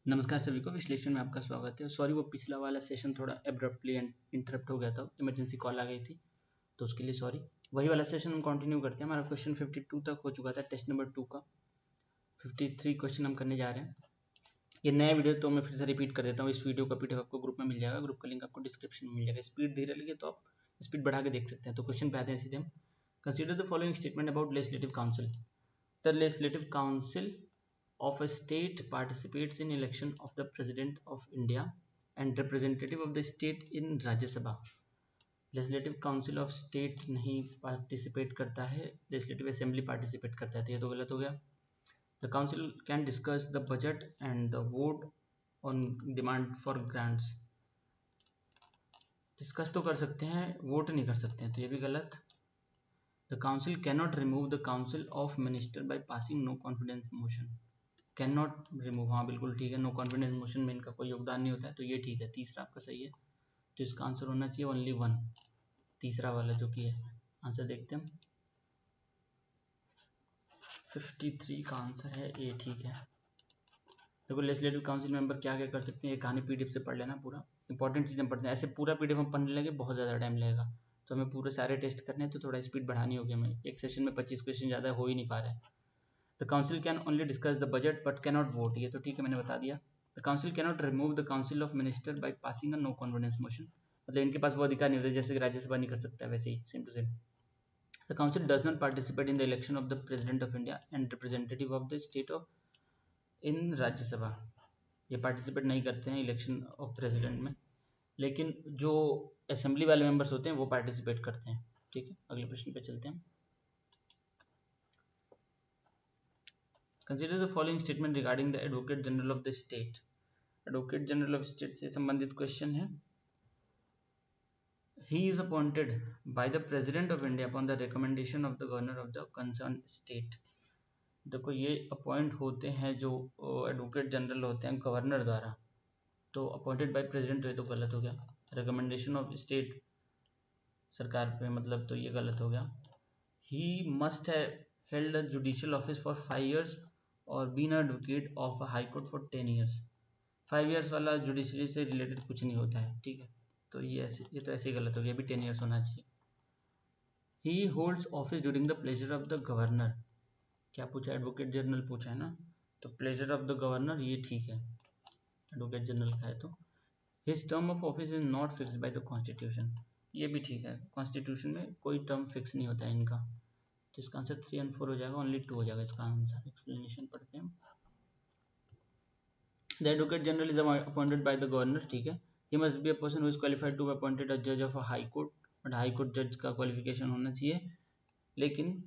नमस्कार सभी को, विश्लेषण में आपका स्वागत है। सॉरी, वो पिछला वाला सेशन थोड़ा एब्रप्टली इंटरप्ट हो गया था, इमरजेंसी कॉल आ गई थी, तो उसके लिए सॉरी। वही वाला सेशन हम कंटिन्यू करते हैं। हमारा क्वेश्चन 52 तक हो चुका था टेस्ट नंबर 2 का। 53 क्वेश्चन हम करने जा रहे हैं। ये नया वीडियो तो मैं फिर से रिपीट कर देता हूँ। इस वीडियो का पीडीएफ आपको ग्रुप में मिल जाएगा, ग्रुप का लिंक आपको डिस्क्रिप्शन में मिल जाएगा। स्पीड धीरे लगे तो आप स्पीड बढ़ा के देख सकते हैं। तो क्वेश्चन पे आते हैं सीधे हम। Consider the following statement about legislative council. The legislative council of a state participates in election of the president of India and representative of the state in Rajya Sabha. Legislative council of state नहीं participate करता है, legislative assembly participate करता है, तो ये तो गलत हो गया। The council can discuss the budget and the vote on demand for grants. Discuss तो कर सकते हैं, वोट नहीं कर सकते हैं, तो ये भी गलत। The council can not remove the council of minister by passing no confidence motion. Can not remove, हाँ बिल्कुल ठीक है। नो कॉन्फिडेंस मोशन में इनका कोई योगदान नहीं होता है, तो ये ठीक है। तीसरा आपका सही है, तो इसका आंसर होना चाहिए ओनली 1, तीसरा वाला जो कि है। आंसर देखते हैं, 53 का आंसर है ए, ठीक है। देखो, लेजिस्लेटिव काउंसिल मेंबर क्या क्या कर सकते हैं, ये कहानी पीडीएफ से पढ़ लेना। पूरा इंपॉर्टेंट चीज़ें पढ़ते हैं। ऐसे पूरा पीडीएफ हम पढ़ने लगे बहुत ज़्यादा टाइम लगेगा, तो हमें पूरे सारे टेस्ट करने हैं, तो थोड़ा स्पीड बढ़ानी होगी हमें। एक सेशन में 25 क्वेश्चन ज़्यादा हो ही नहीं पा रहा है। The council can only discuss the budget but cannot vote, ये तो ठीक है, मैंने बता दिया। The council cannot remove the council of minister by passing a no confidence motion, मतलब इनके पास वो अधिकार नहीं होता जैसे कि राज्यसभा नहीं कर सकता, वैसे ही same to same. The council does not participate in the election of the president of India and representative of the state of in Rajya Sabha. ये पार्टिसिपेट नहीं करते हैं इलेक्शन ऑफ प्रेसिडेंट में, लेकिन जो असेंबली वाले मेंबर्स होते हैं वो पार्टिसिपेट करते हैं। ठीक है, अगले प्रश्न पे चलते हैं। Consider the following statement regarding the advocate general of the state. Advocate general of state से संबंधित क्वेश्चन है। He is appointed by the President of India upon the recommendation of the governor of the concerned state. देखो, ये appoint होते हैं जो advocate general होते हैं गवर्नर द्वारा, तो अपॉइंटेड बाय प्रेसिडेंट तो गलत हो गया। रिकमेंडेशन ऑफ स्टेट सरकार पे, मतलब तो ये गलत हो गया। He must have held a judicial office for 5 years और been advocate of a high court for 10 years। 5 years वाला जुडिशरी से रिलेटेड कुछ नहीं होता है, ठीक है, तो ये तो ऐसे ही गलत हो गया, अभी 10 years होना चाहिए। ही holds office during the pleasure of the governor. क्या पूछा, एडवोकेट जनरल पूछा है ना, तो प्लेजर ऑफ द गवर्नर ये ठीक है, एडवोकेट जनरल का है तो। His term of office is not fixed by the constitution, ये भी ठीक है। कॉन्स्टिट्यूशन में कोई टर्म फिक्स नहीं होता है इनका, तो इसका आंसर 3 और 4 हो जाएगा, ओनली 2 हो जाएगा इसका आंसर। एक्सप्लेनेशन पढ़ते हैं। The advocate general is appointed by the governor, ठीक है। He must be a person who is qualified to be appointed a जज of a high court, but high court जज का क्वालिफिकेशन होना चाहिए। लेकिन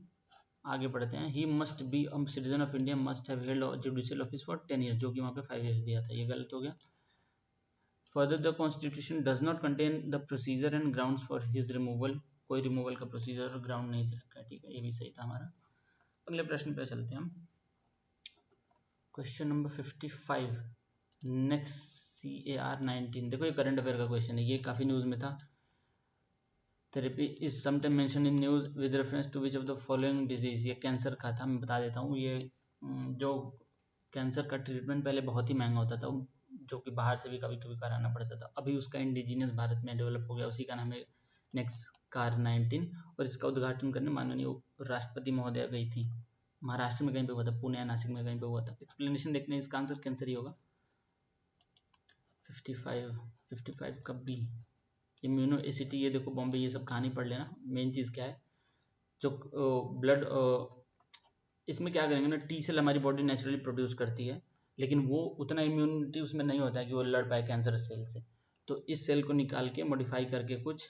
आगे बढ़ते हैं। He must be a citizen of India, must have held judicial office for 10 years, जो कि वहाँ पे 5 years दिया था, ये गलत हो गया। Further the constitution does not contain the procedure and grounds for his removal, कोई रिमूवल का प्रोसीजर और ग्राउंड नहीं दे रखा है, ठीक है, ये भी सही था हमारा। अगले प्रश्न पे चलते हैं हम। Question number 55, next CAR 19। देखो, ये करंट अफेयर का क्वेश्चन है, ये काफ़ी न्यूज़ में था। Therapy is sometime mention in news with reference to which of the following disease. ये कैंसर का था, मैं बता देता हूँ। ये जो कैंसर का ट्रीटमेंट पहले बहुत ही महंगा होता था, जो कि बाहर से भी कभी कभी कराना पड़ता था। अभी उसका इंडिजीनियस भारत में डेवलप हो गया, उसी का नाम है नेक्स्ट कार 19। और इसका उद्घाटन करने माननीय राष्ट्रपति महोदया गई थी। महाराष्ट्र में कहीं पे हुआ था, पुणे या नासिक में कहीं पे हुआ था। एक्सप्लेनेशन देखने, इसका आंसर कैंसर ही होगा। 55 का बी, इम्यूनो एसिटी। ये देखो बॉम्बे, ये सब कहानी पढ़ लेना। मेन चीज़ क्या है, जो ब्लड, इसमें क्या करेंगे ना, टी सेल हमारी बॉडी नेचुरली प्रोड्यूस करती है, लेकिन वो उतना इम्यूनिटी उसमें नहीं होता है कि वो लड़ पाए कैंसर सेल से। तो इस सेल को निकाल के मॉडिफाई करके कुछ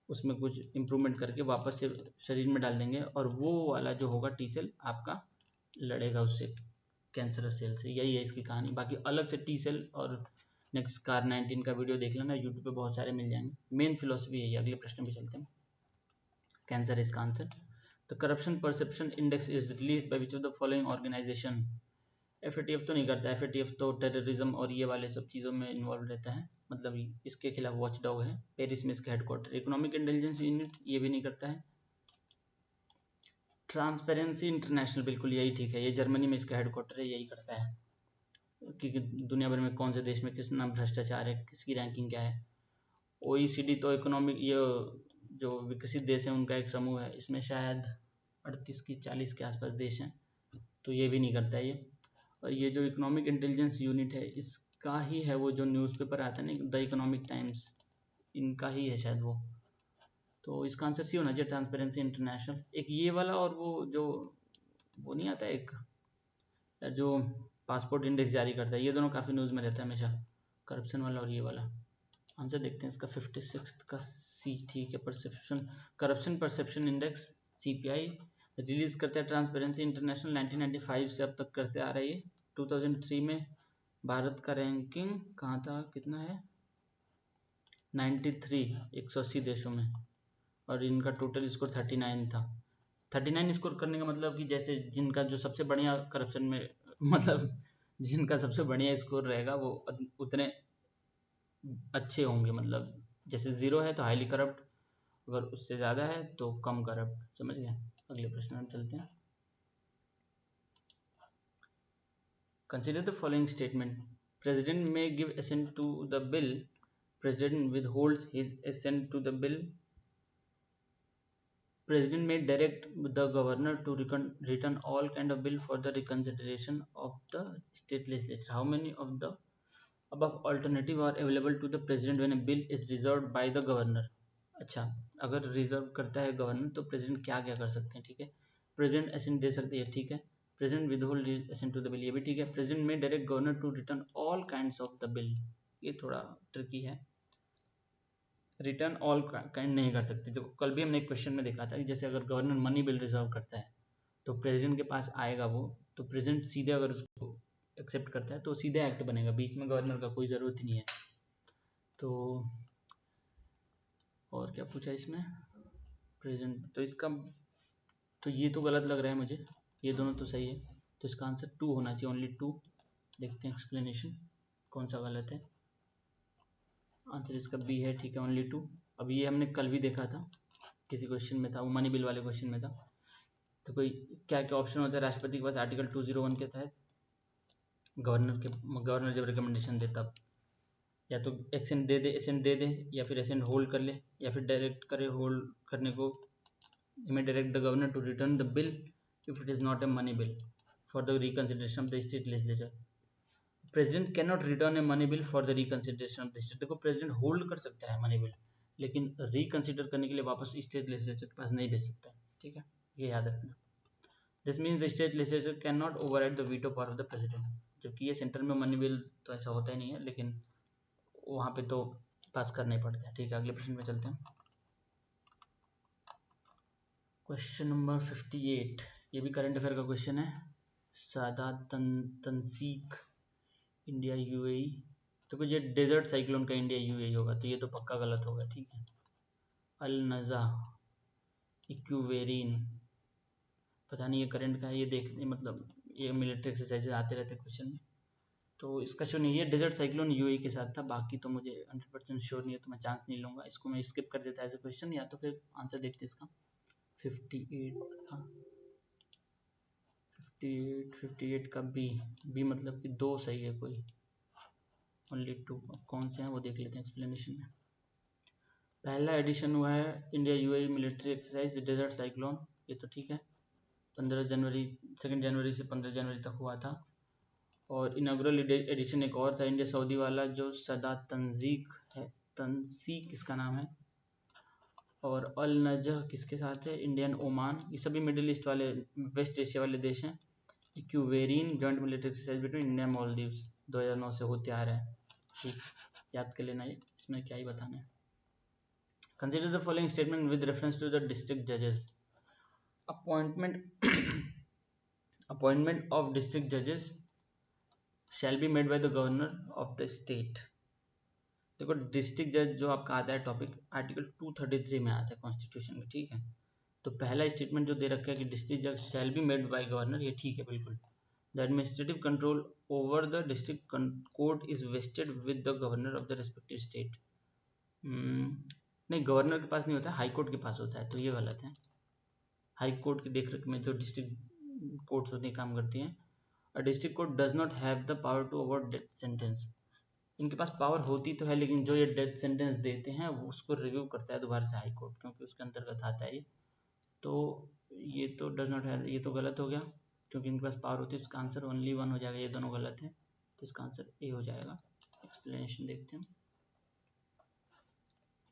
उसमें कुछ इम्प्रूवमेंट करके वापस से शरीर में डाल देंगे, और वो वाला जो होगा टी सेल आपका लड़ेगा उससे, कैंसर सेल से। यही है इसकी कहानी। बाकी अलग से टी सेल और नेक्स्ट कार 19 का वीडियो देख लेना, यूट्यूब पे बहुत सारे मिल जाएंगे। मेन फिलोसफी है ये। अगले प्रश्न पे चलते हैं। कैंसर इसका answer. The corruption perception index is release by which of the following organization. FATF तो नहीं करता, FATF तो टेररिज्म और ये वाले सब चीज़ों में इन्वॉल्व रहता है, मतलब इसके खिलाफ वॉच डॉग है। पेरिस में इसका हेडक्वार्टर। इकोनॉमिक इंटेलिजेंस यूनिट ये भी नहीं करता है। ट्रांसपेरेंसी इंटरनेशनल, बिल्कुल यही ठीक है, ये जर्मनी में इसका हेडक्वार्टर है, यही करता है। कि दुनिया भर में कौन से देश में कितना भ्रष्टाचार है, किसकी रैंकिंग क्या है। OECD तो इकोनॉमिक ये जो विकसित देश है उनका एक समूह है, इसमें शायद 38 की 40 के आसपास देश हैं, तो ये भी नहीं करता है ये। और ये जो इकोनॉमिक इंटेलिजेंस यूनिट है इसका ही है वो जो न्यूज़पेपर आता है ना, द इकोनॉमिक टाइम्स, इनका ही है शायद वो। तो इसका आंसर सी होना चाहिए, ट्रांसपेरेंसी इंटरनेशनल। एक ये वाला और वो जो वो नहीं आता एक जो पासपोर्ट इंडेक्स जारी करता है, ये दोनों काफ़ी न्यूज़ में रहता है हमेशा, करप्शन वाला और ये वाला। आंसर देखते हैं इसका 56 का सी, ठीक है। Perception corruption perception index CPI release करता है ट्रांसपेरेंसी इंटरनेशनल 1995 से अब तक करते आ रही है। 2003 में भारत का रैंकिंग कहाँ था, कितना है, 93, 180 देशों में, और इनका टोटल स्कोर 39 था। 39 स्कोर करने का मतलब कि जैसे जिनका जो सबसे बढ़िया करप्शन में मतलब जिनका सबसे बढ़िया स्कोर रहेगा वो उतने अच्छे होंगे, मतलब जैसे 0 है तो हाईली करप्ट, अगर उससे ज़्यादा है तो कम करप्ट, समझ गए। अगले प्रश्न में चलते हैं। Consider the following statement, president may give assent to the bill, president withholds his assent to the bill, President may direct the governor to return all kind of bill for the reconsideration of the state legislature. How many of the above alternative are available to the president when a bill is reserved by the governor? अच्छा, अगर reserve करता है governor तो president क्या क्या कर सकते हैं, ठीक है। प्रेसिडेंट असेंट दे सकते हैं, ठीक है। President withhold assent to the bill, ये भी ठीक है। President may direct governor to return all kinds of the bill, ये थोड़ा ट्रिकी है। रिटर्न ऑल काइंड नहीं कर सकती, तो कल भी हमने एक क्वेश्चन में देखा था कि जैसे अगर गवर्नर मनी बिल रिजर्व करता है तो प्रेसिडेंट के पास आएगा वो, तो प्रेसिडेंट सीधे अगर उसको एक्सेप्ट करता है तो सीधे एक्ट बनेगा, बीच में गवर्नर का कोई ज़रूरत ही नहीं है। तो और क्या पूछा इसमें, प्रेसिडेंट, तो इसका तो ये तो गलत लग रहा है मुझे, ये दोनों तो सही है, तो इसका आंसर 2 होना चाहिए, ओनली 2। देखते हैं एक्सप्लेनेशन कौन सा गलत है। आंसर इसका B है, ठीक है, ओनली 2। अब ये हमने कल भी देखा था, किसी क्वेश्चन में था, वो मनी बिल वाले क्वेश्चन में था। तो कोई क्या क्या ऑप्शन होता है राष्ट्रपति के पास आर्टिकल 201 के तहत, गवर्नर जब रिकमेंडेशन दे तब, या तो एसेंट दे दे, एसेंट दे दे, या फिर एसेंट होल्ड कर ले, या फिर डायरेक्ट करे होल्ड करने को, may direct the governor to return the bill if it is not a money bill for the reconsideration of the state legislature. President cannot return a money bill for the reconsideration of the state. देखो president hold कर सकता है money bill, लेकिन reconsider करने के लिए वापस state legislature के पास नहीं भेज सकता है, ठीक है, ये याद रखना। This means the state legislature can not override the veto power of the president, जबकि ये सेंटर में मनी बिल तो ऐसा होता ही नहीं है, लेकिन वहाँ पे तो पास करना ही पड़ता है, ठीक है। अगले प्रश्न में चलते हैं। क्वेश्चन नंबर 58, ये भी करंट अफेयर का क्वेश्चन है। सादात तंसीक इंडिया UAE, तो ये डेजर्ट साइक्लोन का इंडिया UAE होगा, तो ये तो पक्का गलत होगा, ठीक है। अल नज़ा इक्वेरीन, पता नहीं ये करंट का है, ये देख मतलब ये मिलिट्री एक्सरसाइज आते रहते क्वेश्चन में, तो इसका श्योर नहीं है। डेजर्ट साइक्लोन UAE के साथ था, बाकी तो मुझे 100% श्योर नहीं है, तो मैं चांस नहीं लूँगा, इसको मैं स्किप कर देता एज ए क्वेश्चन, या तो फिर आंसर देखते इसका 58 का, 58 का बी मतलब कि 2 सही है कोई, ओनली 2। कौन से हैं वो देख लेते हैं एक्सप्लेनेशन में। पहला एडिशन हुआ है India UAE military exercise desert cyclone, ये तो ठीक है, 2 जनवरी से 15 जनवरी तक हुआ था। और इनाग्रल एडिशन एक और था इंडिया सऊदी वाला, जो सदा तंजीक है, तंसीक इसका नाम है। और अल नजह किसके साथ है, इंडियन ओमान, ये सभी मिडिल ईस्ट वाले, वेस्ट एशिया वाले देश हैं। Ekuverin joint military exercise between India Maldives 2009 से होते आ रहा है, ठीक, याद कर लेना, ये इसमें क्या ही बताना है। Consider the following statement with reference to the district जजेस। अपॉइंटमेंट ऑफ डिस्ट्रिक्ट जजेस shall be made by the governor of the state. देखो डिस्ट्रिक्ट जज जो आपका आता है टॉपिक, आर्टिकल 233 में आता है कॉन्स्टिट्यूशन में, ठीक है। तो पहला स्टेटमेंट जो दे रखा है कि डिस्ट्रिक्ट जज शैल बी मेड बाय गवर्नर, ये ठीक है बिल्कुल। The administrative control over the district court is wasted with the governor of the respective state. नहीं, गवर्नर के पास नहीं होता है, हाई कोर्ट के पास होता है, तो ये गलत है। हाई कोर्ट की देखरेख में जो डिस्ट्रिक्ट कोर्ट्स होती हैं काम करती हैं। A district court does not have the power to award death sentence. इनके पास पावर होती तो है, लेकिन जो ये डेथ सेंटेंस देते हैं वो उसको रिव्यू करता है दोबारा से हाई कोर्ट, क्योंकि उसके अंतर्गत आता है ये। तो ये तो डज नॉट हैव, ये तो गलत हो गया, क्योंकि इनके पास पावर होती है। इसका आंसर ओनली 1 हो जाएगा, ये दोनों गलत है, तो इसका आंसर ए हो जाएगा। एक्सप्लेनेशन देखते हैं।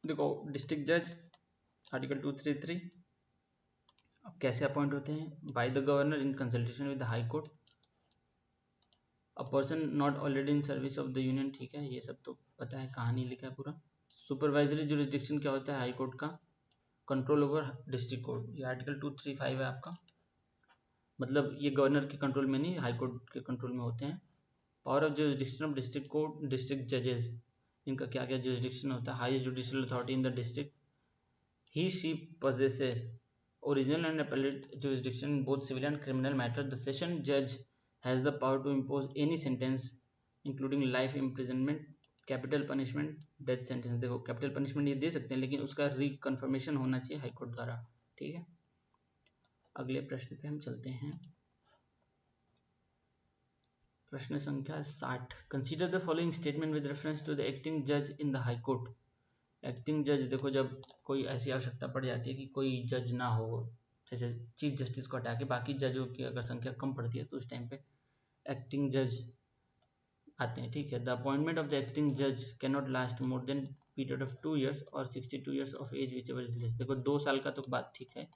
देखो डिस्ट्रिक्ट जज आर्टिकल 233 अब कैसे अपॉइंट होते हैं? Bye the governor in consultation with the high court, a person not already in service of the union. ठीक है, ये सब तो पता है, कहानी लिखा है पूरा। सुपरवाइजरी जुरिस्डिक्शन क्या होता है? हाई कोर्ट का कंट्रोल ओवर डिस्ट्रिक्ट कोर्ट, ये आर्टिकल 235 है आपका, मतलब ये गवर्नर के कंट्रोल में नहीं, हाई कोर्ट के कंट्रोल में होते हैं। Power of jurisdiction of district court, district जजेस, इनका क्या क्या जुरिस्डिक्शन होता है? Highest judicial authority in the district, he she possesses original and appellate jurisdiction in both civil and criminal matters. The session judge has the power to impose any sentence including life imprisonment, capital punishment, death sentence. देखो capital punishment ये दे सकते हैं, लेकिन उसका रिकन्फर्मेशन होना चाहिए high court द्वारा। ठीक है, अगले प्रश्न पे हम चलते हैं। प्रश्न संख्या 60। Consider the following statement with reference to the acting जज in the high court. Acting जज, देखो जब कोई ऐसी आवश्यकता पड़ जाती है कि कोई जज ना हो, जैसे चीफ जस्टिस को हटा के बाकी जजों की अगर संख्या कम पड़ती है, तो उस टाइम पे एक्टिंग जज आते हैं। ठीक है, the appointment of the acting जज can not last more than period of 2 years or 62 years of age whichever is less. देखो 2 साल का तो बात ठीक है,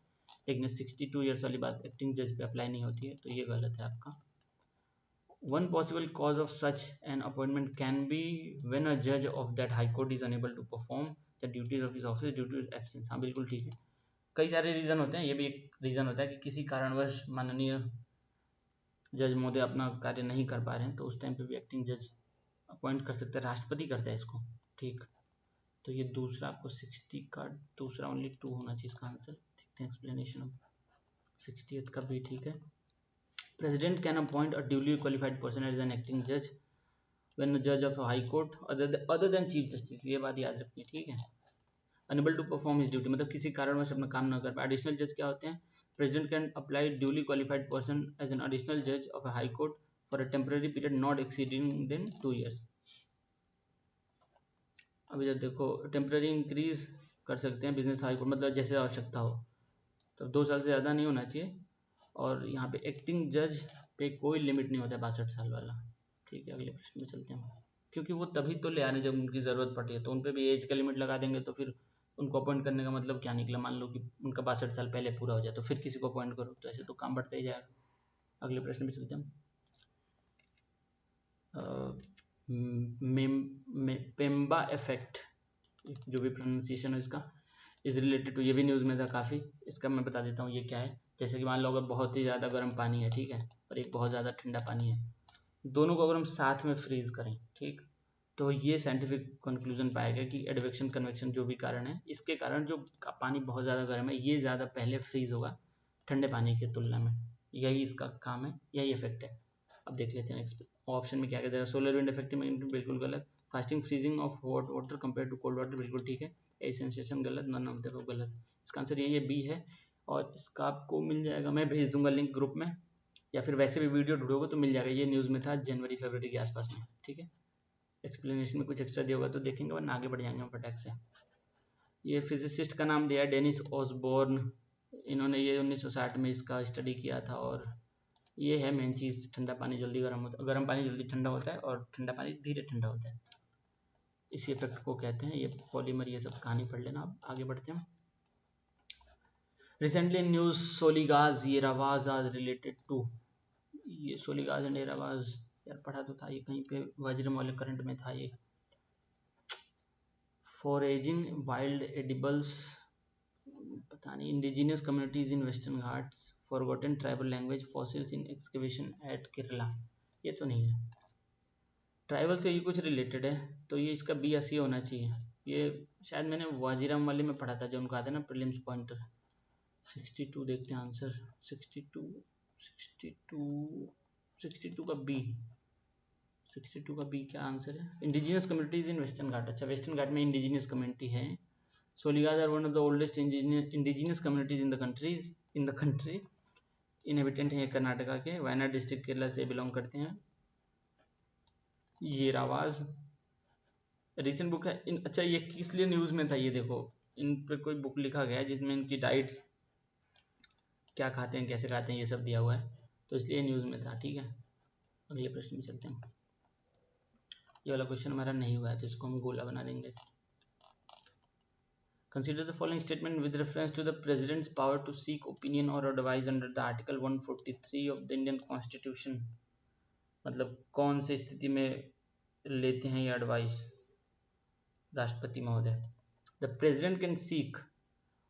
लेकिन 62 years वाली बात एक्टिंग जज पे अप्लाई नहीं होती है, तो ये गलत है आपका। One possible cause of such an appointment can be when a judge of that high court is unable to perform the duties of his office due to his absence। हाँ बिल्कुल ठीक है, कई सारे रीज़न होते हैं, ये भी एक रीज़न होता है कि किसी कारणवश माननीय जज महोदय अपना कार्य नहीं कर पा रहे हैं, तो उस टाइम पे भी एक्टिंग जज अपॉइंट कर सकते हैं, राष्ट्रपति करता है इसको। ठीक, तो ये दूसरा आपको 60 का दूसरा ओनली 2 होना चाहिए इसका आंसर। देखते हैं एक्सप्लेनेशन। 60th का भी ठीक है। President can appoint a duly qualified person as an acting judge when a judge of a high court other than chief justice, ये बात याद रखनी, ठीक है। Unable to perform his duty, मतलब किसी कारणवश अपना काम न कर पाए। एडिशनल जज क्या होते हैं? President can apply duly qualified person as an additional judge of a high court for a temporary period not exceeding than 2 years। अभी जब देखो टेम्पररी इंक्रीज कर सकते हैं बिजनेस हाई कोर्ट, मतलब जैसे आवश्यकता हो, तो 2 साल से ज़्यादा नहीं होना चाहिए। और यहाँ पे एक्टिंग जज पे कोई लिमिट नहीं होता है 62 साल वाला। ठीक है, अगले प्रश्न में चलते हैं। क्योंकि वो तभी तो ले आ रहे हैं जब उनकी ज़रूरत पड़ी है, तो उन पे भी एज का लिमिट लगा देंगे, तो फिर उनको अपॉइंट करने का मतलब क्या निकला? मान लो कि उनका 62 साल पहले पूरा हो जाए, तो फिर किसी को अपॉइंट करो, तो ऐसे तो काम बढ़ता ही जाएगा। अगले प्रश्न में चलते हैं। पेम्बा इफेक्ट, जो भी प्रोनाउंसिएशन है इसका, इज़ रिलेटेड टू, ये भी न्यूज़ में था काफ़ी, इसका मैं बता देता हूँ ये क्या है। जैसे कि मान लो अगर बहुत ही ज़्यादा गर्म पानी है, ठीक है, और एक बहुत ज़्यादा ठंडा पानी है, दोनों को अगर हम साथ में फ्रीज करें, ठीक, तो ये साइंटिफिक कंक्लूजन पाया गया कि एडवेक्शन कन्वेक्शन जो भी कारण है, इसके कारण जो पानी बहुत ज़्यादा गर्म है, ये ज़्यादा पहले फ्रीज होगा ठंडे पानी की तुलना में। यही इसका काम है, यही इफेक्ट है। अब देख लेते हैं ऑप्शन में क्या कहते हैं। सोलर विंड इफेक्ट में बिल्कुल गलत। Fasting freezing of hot water compare to cold water बिल्कुल ठीक है। ए सेंसेशन गलत। नन ऑफ द गलत। इसका आंसर यही है, बी है। और इसका आपको मिल जाएगा, मैं भेज दूंगा लिंक ग्रुप में, या फिर वैसे भी वीडियो ढूंढोगे तो मिल जाएगा। ये न्यूज़ में था जनवरी फरवरी के आसपास में, ठीक है। एक्सप्लेनेशन में कुछ एक्स्ट्रा दिया होगा तो देखेंगे, वरना आगे बढ़ जाएंगे हम फटाक से। ये फिजिसिस्ट का नाम दिया है डेनिस ऑसबॉर्न, इन्होंने ये 1960 में इसका स्टडी किया था। और ये है मेन चीज़, ठंडा पानी जल्दी गर्म होता है, गर्म पानी जल्दी ठंडा होता है और ठंडा पानी धीरे ठंडा होता है, इसी इफेक्ट को कहते हैं। ये पॉलीमर, ये सब कहानी पढ़ लेना। अब आगे बढ़ते हैं। Recently news Soligas Yeravas are related to, ये सोलिगाज एंड येरावाज यार पढ़ा तो था ये कहीं पे, वज्रमौल करंट में था ये। फॉरेजिंग वाइल्ड एडिबल्स, पता नहीं। Indigenous communities in western Ghats, forgotten tribal language, fossils in excavation at Kerala, ये तो नहीं है। ट्राइबल से ये कुछ रिलेटेड है, तो ये इसका बी या सी होना चाहिए। ये शायद मैंने वाजीराम वाले में पढ़ा था, जो उनको आता है ना प्रीलिम्स पॉइंटर। 62 देखते हैं आंसर। 62 का बी, 62 का बी क्या आंसर है? Indigenous communities in western Ghat. अच्छा, वेस्टर्न घाट में इंडिजिनियस कम्युनिटी है। Soligas are one of the oldest indigenous communities in the country. Inhabitant हैं कर्नाटका के, वायनाड डिस्ट्रिक्ट केरला से बिलोंग करते हैं। ये रावाज रिसेंट बुक है अच्छा ये किस लिए न्यूज़ में था, ये देखो इन पे कोई बुक लिखा गया है जिसमें इनकी डाइट्स क्या खाते हैं कैसे खाते हैं ये सब दिया हुआ है, तो इसलिए न्यूज़ में था। ठीक है, अगले प्रश्न में चलते हैं। ये वाला क्वेश्चन हमारा नहीं हुआ है तो इसको हम गोला बना देंगे। Consider the following statement with reference to the President's power to seek opinion or advice under the Article 143 of the Indian Constitution। मतलब कौन से स्थिति में लेते हैं ये एडवाइस राष्ट्रपति महोदय। The President can seek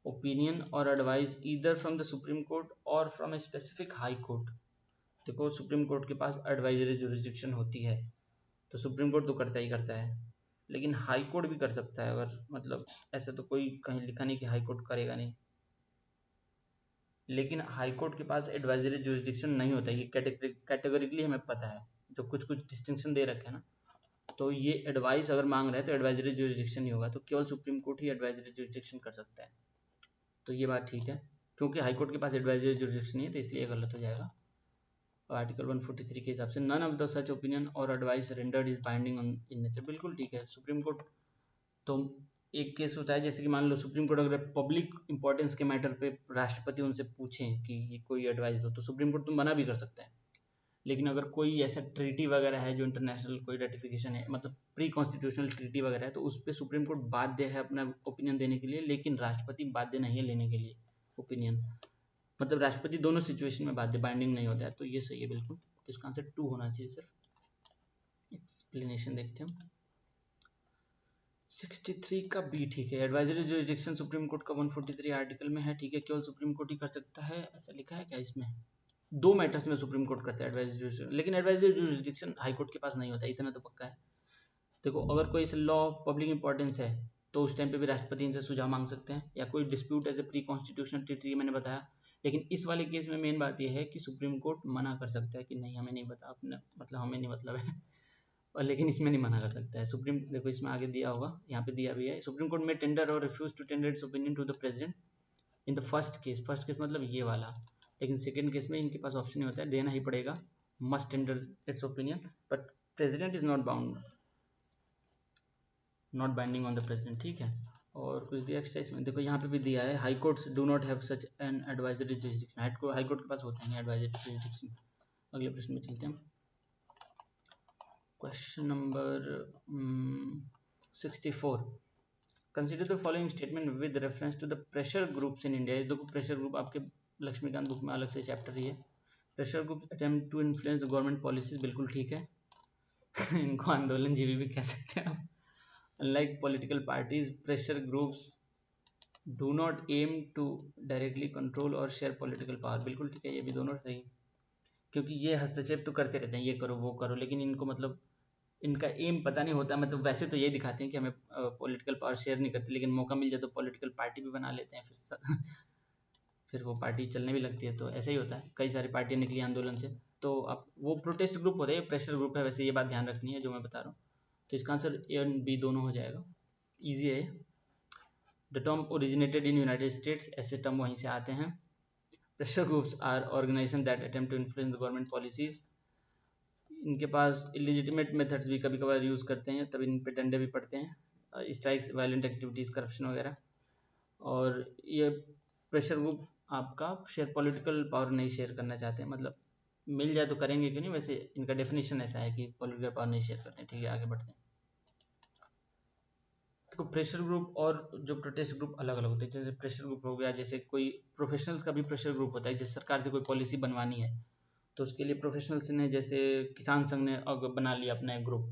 opinion or advice either from the Supreme Court or from a specific High Court। देखो सुप्रीम कोर्ट के पास एडवाइजरी जुरिस्डिक्शन होती है तो सुप्रीम कोर्ट तो करता ही करता है, लेकिन हाई कोर्ट भी कर सकता है अगर मतलब ऐसा तो कोई कहीं लिखा नहीं कि हाई कोर्ट करेगा नहीं, लेकिन हाई कोर्ट के पास एडवाइजरी जुरिस्डिक्शन नहीं होता। ये कैटेगोरिकली हमें पता है, जो कुछ कुछ डिस्टिंक्शन दे रखे हैं ना, तो ये एडवाइस अगर मांग रहे हैं तो एडवाइजरी जुरिस्डिक्शन ही होगा, तो केवल सुप्रीम कोर्ट ही एडवाइजरी जुरिस्डिक्शन कर सकता है। तो ये बात ठीक है, क्योंकि हाई कोर्ट के पास एडवाइजरी जुरिस्डिक्शन नहीं है तो इसलिए गलत हो जाएगा। आर्टिकल 143 के हिसाब से none of the such opinion और advice rendered is binding on in nature. बिल्कुल ठीक है, सुप्रीम कोर्ट तो एक केस होता है जैसे कि मान लो सुप्रीम कोर्ट अगर पब्लिक इंपॉर्टेंस के मैटर पे राष्ट्रपति उनसे पूछें कि ये कोई एडवाइस दो तो सुप्रीम कोर्ट तो मना भी कर सकता है, लेकिन अगर कोई ऐसा ट्रीटी वगैरह है जो इंटरनेशनल कोई रेटिफिकेशन है मतलब प्री कॉन्स्टिट्यूशनल ट्रीटी वगैरह है तो उस पर सुप्रीम कोर्ट बाध्य है अपना ओपिनियन देने के लिए, लेकिन राष्ट्रपति बाध्य नहीं है लेने के लिए ओपिनियन। मतलब राष्ट्रपति दोनों सिचुएशन में बाध्य बाइंडिंग नहीं होता है, तो ये सही है बिल्कुल। तो इसका आंसर 2 होना चाहिए सिर्फ। एक्सप्लेनेशन देखते हैं 63 का बी ठीक है, एडवाइजरी जुरिस्डिक्शन सुप्रीम कोर्ट का 143 आर्टिकल में है। ठीक है, केवल सुप्रीम कोर्ट ही कर सकता है, ऐसा लिखा है क्या इसमें? 2 मैटर्स में सुप्रीम कोर्ट करता है एडवाइजरी जुरिस्डिक्शन, लेकिन एडवाइजरी जुरिस्डिक्शन हाई कोर्ट के पास नहीं होता, इतना तो पक्का है। देखो अगर कोई लॉ ऑफ पब्लिक इंपॉर्टेंस है तो उस टाइम पे भी राष्ट्रपति इनसे सुझाव मांग सकते हैं, या कोई dispute as a pre constitutional treaty मैंने बताया। लेकिन इस वाले केस में मेन बात यह है कि सुप्रीम कोर्ट मना कर सकता है कि नहीं हमें नहीं बता अपने मतलब हमें नहीं मतलब है और लेकिन इसमें नहीं मना कर सकता है सुप्रीम। देखो इसमें आगे दिया होगा, यहाँ पे दिया भी है, सुप्रीम कोर्ट में टेंडर और refuse to tender its opinion to the president in the first case मतलब ये वाला, लेकिन सेकेंड केस में इनके पास ऑप्शन नहीं होता है, देना ही पड़ेगा, must tender its opinion, but president is not bound not binding on the president. ठीक है, और कुछ दिया एक्स्ट्रा इसमें, देखो यहाँ पे भी दिया है high courts do not have such an advisory jurisdiction, high court के पास होता है एडवाइजरी जुरिस्डिक्शन। अगले प्रश्न में चलते हैं, question number 64। Consider the following statement with reference to the pressure groups in India. देखो प्रेशर ग्रुप आपके लक्ष्मीकांत बुक में अलग से चैप्टर ही है। Pressure group attempt to influence the government policies, बिल्कुल ठीक है इनको आंदोलन जीवी भी कह सकते हैं आप। Unlike political parties, pressure groups do not aim to directly control or share political power। बिल्कुल ठीक है, ये भी दोनों सही, क्योंकि ये हस्तक्षेप तो करते रहते हैं, ये करो वो करो, लेकिन इनको मतलब इनका एम पता नहीं होता। मतलब वैसे तो ये दिखाते हैं कि हमें पॉलिटिकल पावर शेयर नहीं करते, लेकिन मौका मिल जाए तो पॉलिटिकल पार्टी भी बना लेते हैं, फिर वो पार्टी चलने भी लगती है। तो ऐसा ही होता है, कई सारी पार्टियां निकली आंदोलन से, तो अब वो प्रोटेस्ट ग्रुप होता है, प्रेशर ग्रुप है, वैसे ये बात ध्यान रखनी है जो मैं बता रहा हूँ। तो इसका आंसर ए और बी दोनों हो जाएगा, ईजी है। The term originated in United States, ऐसे टर्म वहीं से आते हैं। Pressure groups are organization that attempt to influence the government policies. इनके पास इलिजिटिमेट मेथड्स भी कभी कभार यूज़ करते हैं, तब इन पे डंडे भी पड़ते हैं, स्ट्राइक्स, वायलेंट एक्टिविटीज़, करप्शन वगैरह। और ये प्रेशर ग्रुप आपका शेयर पॉलिटिकल पावर नहीं शेयर करना चाहते हैं, मतलब मिल जाए तो करेंगे क्यों नहीं, वैसे इनका डेफिनेशन ऐसा है कि पॉलिटिकल पावर नहीं शेयर करते हैं। ठीक है, आगे बढ़ते हैं। तो प्रेशर ग्रुप और जो प्रोटेस्ट ग्रुप अलग अलग होते हैं। जैसे प्रेशर ग्रुप हो गया, जैसे कोई प्रोफेशनल्स का भी प्रेशर ग्रुप होता है, जैसे सरकार से कोई पॉलिसी बनवानी है तो उसके लिए प्रोफेशनल्स ने, जैसे किसान संघ ने बना लिया अपना एक ग्रुप,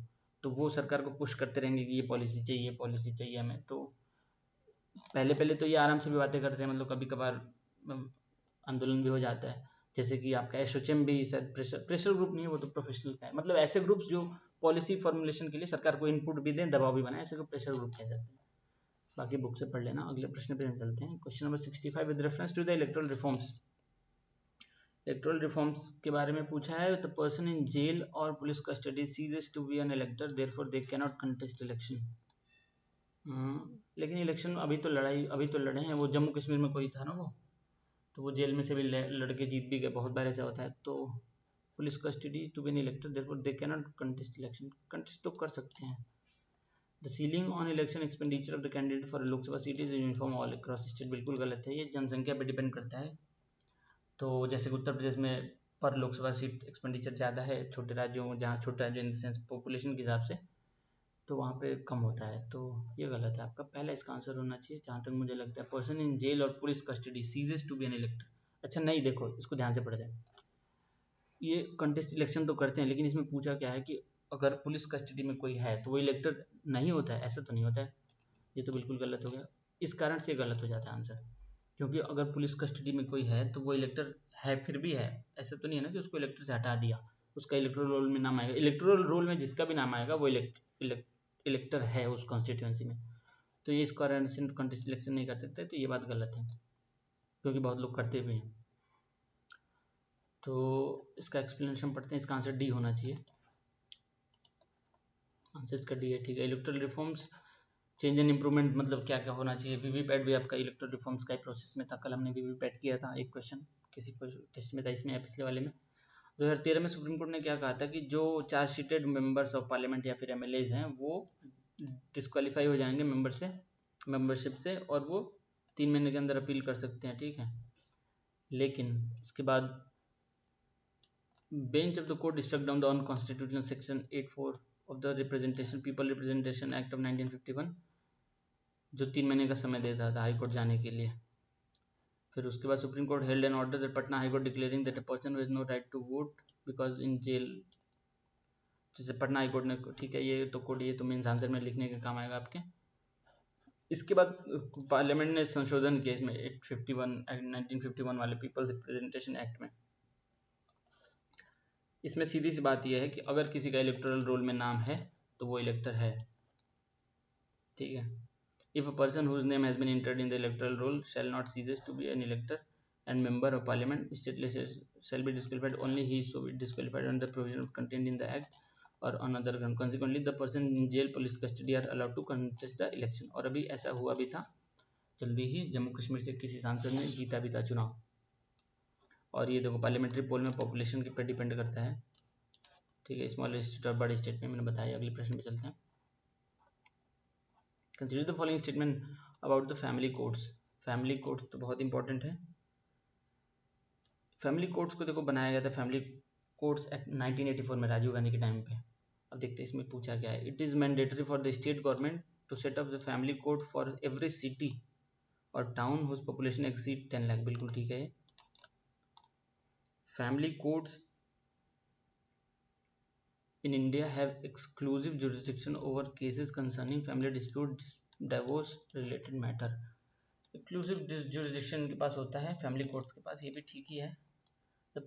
तो वो सरकार को पुश करते रहेंगे कि ये पॉलिसी चाहिए हमें। तो पहले पहले तो ये आराम से भी बातें करते हैं, मतलब कभी कभार आंदोलन भी हो जाता है। जैसे कि आपका एसोचैम भी सर प्रेशर ग्रुप नहीं है, वो तो प्रोफेशनल का है। मतलब ऐसे ग्रुप्स जो पॉलिसी फॉर्मुलेशन के लिए सरकार को इनपुट भी दें, दबाव भी बनाए, ऐसे को प्रेशर ग्रुप कह सकते हैं। बाकी बुक से पढ़ लेना। अगले प्रश्न पे हम चलते हैं, question number 65 with reference to the electoral reforms. Electoral reforms के बारे में पूछा है। द पर्सन इन जेल और police custody ceases to be an elector, therefore they can not contest election. लेकिन इलेक्शन अभी तो लड़े हैं, वो जम्मू कश्मीर में कोई था ना वो, तो वो जेल में से भी लड़के जीत भी गए, बहुत बार ऐसा होता है। तो police custody to be an elector, therefore they can not contest election, contest तो कर सकते हैं। The ceiling on election expenditure of the candidate for Lok Sabha seat is uniform all across state, बिल्कुल गलत है, ये जनसंख्या पे डिपेंड करता है। तो जैसे उत्तर प्रदेश में पर लोकसभा सीट एक्सपेंडिचर ज़्यादा है छोटे राज्यों, जहाँ छोटे राज्य इन सेंस पॉपुलेशन के हिसाब से, तो वहाँ पे कम होता है। तो ये गलत है आपका, पहला इसका आंसर होना चाहिए जहाँ तक मुझे लगता है। पर्सन इन जेल और police custody ceases to be an elector, अच्छा नहीं, देखो इसको ध्यान से पढ़ जाए, ये कंटेस्ट इलेक्शन तो करते हैं, लेकिन इसमें पूछा क्या है कि अगर पुलिस कस्टडी में कोई है तो वो इलेक्टर नहीं होता है, ऐसा तो नहीं होता है। ये तो बिल्कुल गलत हो गया, इस कारण से गलत हो जाता है आंसर, क्योंकि अगर पुलिस कस्टडी में कोई है तो वो इलेक्टर है, फिर भी है, ऐसा तो नहीं है ना कि उसको इलेक्टर से हटा दिया, उसका इलेक्टोरल रोल में नाम आएगा, इलेक्टोरल रोल में जिसका भी नाम आएगा वो इलेक्टर है उस कॉन्स्टिट्यूंसी में। तो ये इस कारण से कंटेस्ट इलेक्शन नहीं कर सकते, तो ये बात गलत है, क्योंकि बहुत लोग करते भी हैं। तो इसका एक्सप्लेनेशन पढ़ते हैं, इसका आंसर डी होना चाहिए, आंसर इसका डी है, ठीक है। Electoral reforms change and improvement मतलब क्या क्या होना चाहिए, वीवीपैट भी आपका इलेक्ट्रल रिफॉर्म्स का ही प्रोसेस में था, कल हमने वीवीपैट किया था, एक क्वेश्चन किसी टेस्ट में था, इसमें या पिछले वाले में। 2013 में सुप्रीम कोर्ट ने क्या कहा था कि जो चार्ज शीटेड मेंबर्स ऑफ पार्लियामेंट या फिर एमएलएज हैं वो डिस्क्वालीफाई हो जाएंगे मेंबरशिप से, और वो 3 महीने के अंदर अपील कर सकते हैं, ठीक है। लेकिन इसके बाद bench of the court struck down the unconstitutional section 84 of the representation people representation act of 1951, जो 3 महीने का समय देता था हाई कोर्ट जाने के लिए। फिर उसके बाद supreme court held an order that Patna high court declaring that a person has no right to vote because in jail, जैसे पटना हाई कोर्ट ने, ठीक है, ये तो कोड, ये तो मेन्स आंसर में लिखने के काम आएगा आपके। इसके बाद पार्लियामेंट ने संशोधन किया इसमें 1951 वाले पीपल्स रिप्रेजेंटेशन एक्ट में। इसमें सीधी सी बात यह है कि अगर किसी का इलेक्टोरल रोल में नाम है तो वो इलेक्टर है, ठीक है। If a person whose name has been entered in the electoral roll shall not cease to be an elector and member of parliament, stateless shall be disqualified, only he so be disqualified under the provision of contained in the act or on other ground, consequently the person in jail police custody are allowed to contest the election। और अभी ऐसा हुआ भी था जल्दी ही, जम्मू कश्मीर से किसी सांसद ने जीता भी था चुनाव। और ये देखो पार्लियामेंट्री पोल में पॉपुलेशन के पर डिपेंड करता है, ठीक है, स्मॉल स्टेट और बड़े स्टेट में, मैंने बताया। अगले प्रश्न पे चलते हैं। Consider the following statement about the family codes. Family codes तो बहुत इंपॉर्टेंट है। फैमिली कोड्स को देखो बनाया गया था फैमिली कोड्स एक्ट 1984 में, राजीव गांधी के टाइम पे। अब देखते हैं इसमें पूछा क्या है। It is mandatory for the state government to set up the family code for every city or town whose population exceed 10 lakh, बिल्कुल ठीक है। Family codes in India have exclusive jurisdiction over cases concerning family disputes, divorce related matter। Exclusive jurisdiction के पास होता है family courts के पास, ये भी ठीक ही है। the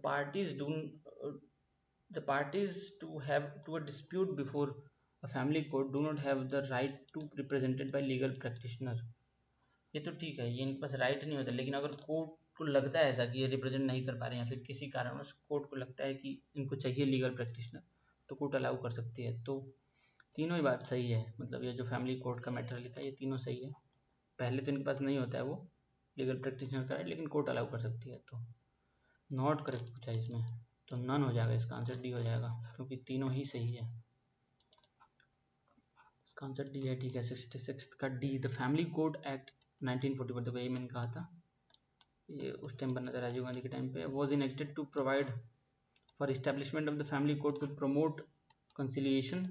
parties to have to a dispute before a family court do not have the right to be represented by legal practitioner। ये तो ठीक है, ये इनके पास राइट नहीं होता, लेकिन अगर कोर्ट को लगता है ऐसा कि ये रिप्रेजेंट नहीं कर पा रहे हैं या फिर किसी कारणवश कोर्ट को लगता है कि इनको चाहिए लीगल प्रैक्टिशनर, तो कोर्ट अलाउ कर सकती है। तो तीनों ही बात सही है, मतलब ये जो फैमिली कोर्ट का मैटर लिखा है ये तीनों सही है। पहले तो इनके पास नहीं होता है वो लीगल प्रैक्टिशनर का, लेकिन कोर्ट अलाउ कर सकती है। तो नॉट करेक्ट पूछा इसमें, तो नन हो जाएगा, इसका आंसर डी हो जाएगा, क्योंकि तीनों ही सही है। इसका आंसर डी है, ठीक है। 66 का D, the family code act 1944, तो वही मैंने कहा था, ये उस टाइम बना था राजीव गांधी के टाइम पे। Was enacted to provide for establishment of the family code to promote conciliation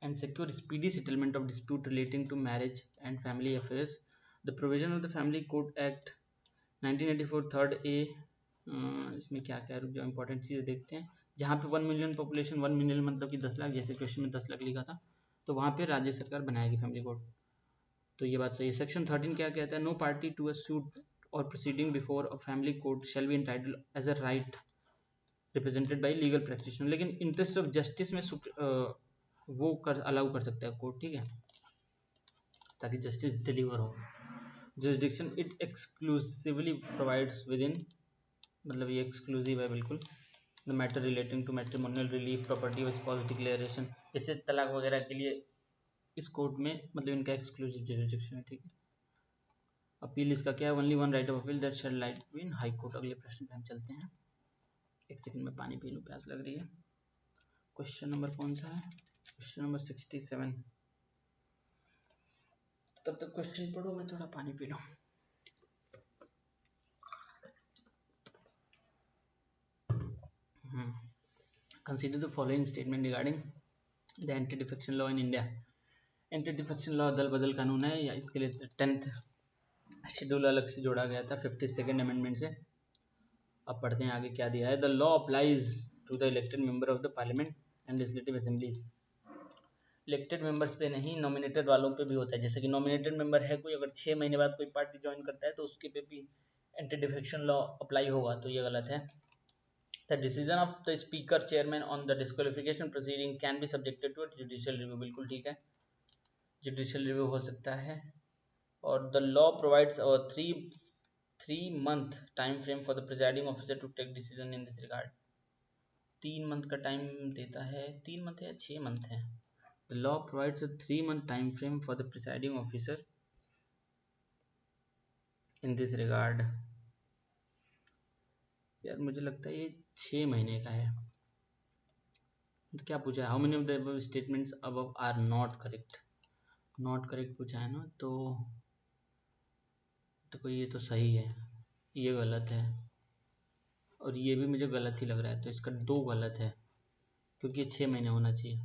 and secure speedy settlement of dispute relating to marriage and family affairs। The provision of the Family Court Act 1984 third A, इसमें क्या क्या रुक जाओ important चीज़ें देखते हैं। जहाँ पे 1 मिलियन पॉपुलेशन, 1 मिलियन मतलब कि 10 लाख, जैसे क्वेश्चन में 10 लाख लिखा था, तो वहाँ पे राज्य सरकार बनाएगी फैमिली कोर्ट, तो ये बात सही है। सेक्शन 13 क्या कहता है, no party to a suit or proceeding before a family court shall be entitled as a right represented by legal practitioner, लेकिन इंटरेस्ट ऑफ जस्टिस में वो अलाउ कर सकता है कोर्ट, ठीक है, ताकि जस्टिस डिलीवर हो। Jurisdiction it exclusively provides within, मतलब ये एक्सक्लूसिव है बिल्कुल। The matter relating to matrimonial relief, property और स्पाउस डिक्लेरेशन, जैसे तलाक वगैरह के लिए इस कोर्ट में, मतलब इनका एक्सक्लूसिव जुरिस्डिक्शन है, ठीक है। अपील इसका क्या है, only one right of appeal that shell light in high court. अगले प्रश्न पे हम चलते हैं। एक सेकंड में पानी पी लूँ, प्यास लग रही है। क्वेश्चन नंबर कौन सा है, क्वेश्चन नंबर 67। तब तक क्वेश्चन पढ़ो, मैं थोड़ा पानी पी लूँ। Consider the following statement regarding the anti defection law in India. Anti defection law दल बदल कानून है, या इसके लिए 10th शेड्यूल अलग से जोड़ा गया था 52nd अमेंडमेंट से। अब पढ़ते हैं आगे क्या दिया है। The law applies to the elected member of the parliament and legislative assemblies. Elected members पे नहीं, नॉमिनेटेड वालों पे भी होता है। जैसे कि नॉमिनेटेड मेंबर है कोई, अगर 6 महीने बाद कोई पार्टी ज्वाइन करता है तो उसके पे भी एंटी डिफेक्शन लॉ अप्लाई होगा, तो ये गलत है। The decision of the speaker chairman on the disqualification proceeding can be subjected to judicial review. बिल्कुल ठीक है, जुडिशियल रिव्यू हो सकता है। और the law provides a 3 month time frame for the presiding officer to take decision in this regard. 3 month का time देता है, 3 month है या 6 month है। The law provides a 3 month time frame for the presiding officer in this regard. यार मुझे लगता है ये 6 महीने का है। तो क्या पूछा है, how many of the above statements above are not correct. Not correct पूछा है ना, तो कोई ये तो सही है, ये गलत है, और ये भी मुझे गलत ही लग रहा है। तो इसका 2 गलत है, क्योंकि ये 6 महीने होना चाहिए।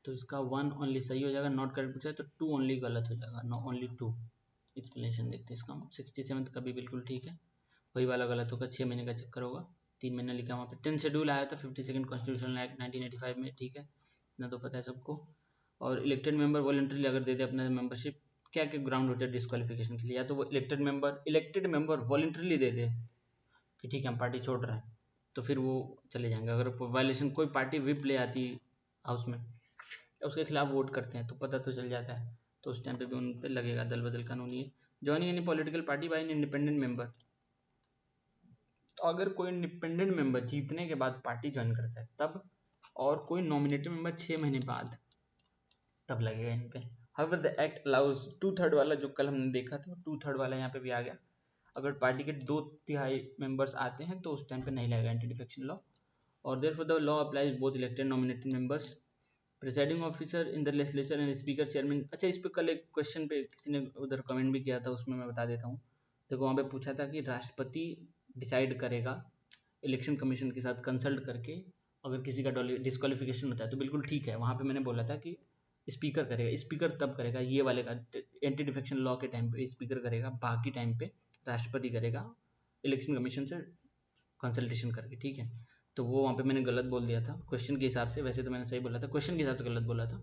तो इसका 1 ओनली सही हो जाएगा। नॉट करेक्ट पूछा है तो 2 ओनली गलत हो जाएगा। No only 2। एक्सप्लेनेशन देखते हैं इसका। 67 का भी बिल्कुल ठीक है, वही वाला गलत होगा, 6 महीने का चक्कर होगा। 3 महीने लिखा वहाँ पे। 10 शेड्यूल आया था 52nd कॉन्स्टिट्यूशनल एक्ट 1985 में, ठीक है, इतना तो पता है सबको। और इलेक्टेड मेंबर वॉलंटरी अगर दे दे अपना मेंबरशिप, क्या क्या ग्राउंड होते हैं डिस्क्वालिफिकेशन के लिए। या तो वो इलेक्टेड मेंबर वॉलंटरली दे दे कि ठीक है हम पार्टी छोड़ रहे हैं, तो फिर वो चले जाएंगे। अगर वायलेशन कोई पार्टी विप ले आती हाउस में, उसके खिलाफ वोट करते हैं, तो पता तो चल जाता है, तो उस टाइम पे भी उन पर लगेगा दल बदल कानूनी है। Joining any political party by an independent member. तो अगर कोई इंडिपेंडेंट मेंबर जीतने के बाद पार्टी ज्वाइन करता है तब, और कोई नॉमिनेटेड मेंबर 6 महीने बाद, तब लगेगा इन पे। However, the act allows 2/3 वाला जो कल हमने देखा था, 2/3 वाला यहाँ पे भी आ गया। अगर पार्टी के 2/3 मेंबर्स आते हैं तो उस टाइम पे नहीं लगेगा एंटी डिफेक्शन लॉ। और therefore the law applies both elected nominated members, presiding officer in the legislature and speaker chairman. अच्छा, इस पे कल एक क्वेश्चन पे किसी ने उधर कमेंट भी किया था, उसमें मैं बता देता हूँ। देखो वहाँ पे पूछा था कि राष्ट्रपति डिसाइड करेगा इलेक्शन कमीशन के साथ कंसल्ट करके अगर किसी का डिस्क्वालिफिकेशन होता है, तो बिल्कुल ठीक है। वहाँ पे मैंने बोला था कि स्पीकर करेगा। स्पीकर तब करेगा, ये वाले का एंटी डिफेक्शन लॉ के टाइम पे स्पीकर करेगा, बाकी टाइम पे राष्ट्रपति करेगा इलेक्शन कमीशन से कंसल्टेशन करके, ठीक है। तो वो वहाँ पे मैंने गलत बोल दिया था क्वेश्चन के हिसाब से। वैसे तो मैंने सही बोला था, क्वेश्चन के हिसाब से गलत बोला था,